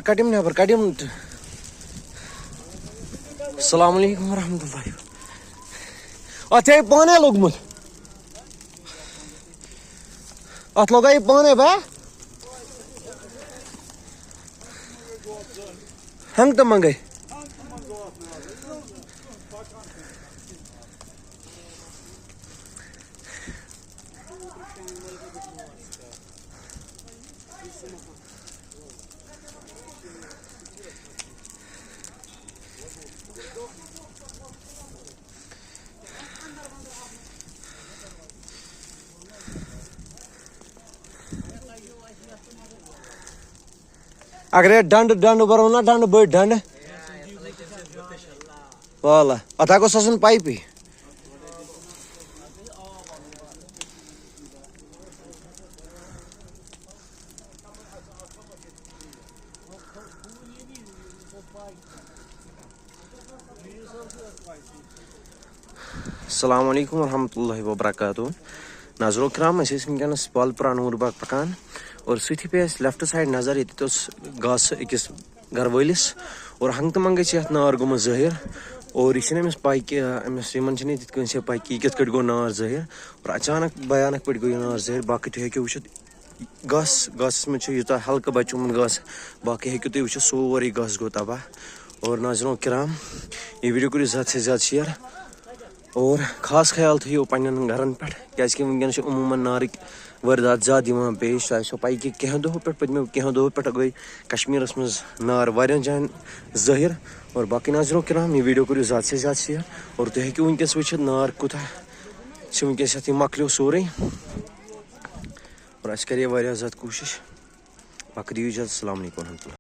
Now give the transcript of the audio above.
कटिम नबर कटिम अस्सलाम वालेकुम रहमतुल्लाहि अत पाने लोगमुत अत लगा पाने बा हम तो मंगे अगर डंड डंड बरो ना डंड बड़ डंड वाला अथा को ससन पाइप ही अस्सलाम वालेकुम रहमतुल्लाहि व बरकातुहू नाज़रीन किराम वनकस बालपुरा नूरबाग पकान और सुथी पे लेफ्ट साइड नजर ये घास अकिस घर वलिस और हंग तो मंगे नार गोमुत ज़ाहिर और यह अमिस पाई कि अमिस ये पाई कि कित गो नार ज़ाहिर और अचानक भयानक पे गो नार ज़ाहिर बाकी तुम हेको वुचित घास घास में यूता हल्का बचुमुत घास बाकी हेको तुम वुचित सोरे घास गो तबाह और नाज़रीन किराम ये वीडियो करो ज़्यादा से ज़्यादा शेयर और खास ख्याल थो पन्न घरन पे क्या वनकस अमूमन नारिक वारदात ज़्यादा पेश तो पाई कि कह दो पे पदमो कह दो पे गई कश्मीर मज नार वारियान जान ज़ाहिर और बाकी नाज़रीन किराम ये वीडियो करो ज़्यादा से ज़्यादा शेयर और तुम हेको वनकस वुचित नार कुता वनकस ये मकलो सोरे और अस करे ज़्यादा कोशिश बाकी दियो इजाज़त। अस्सलाम वालेकुम।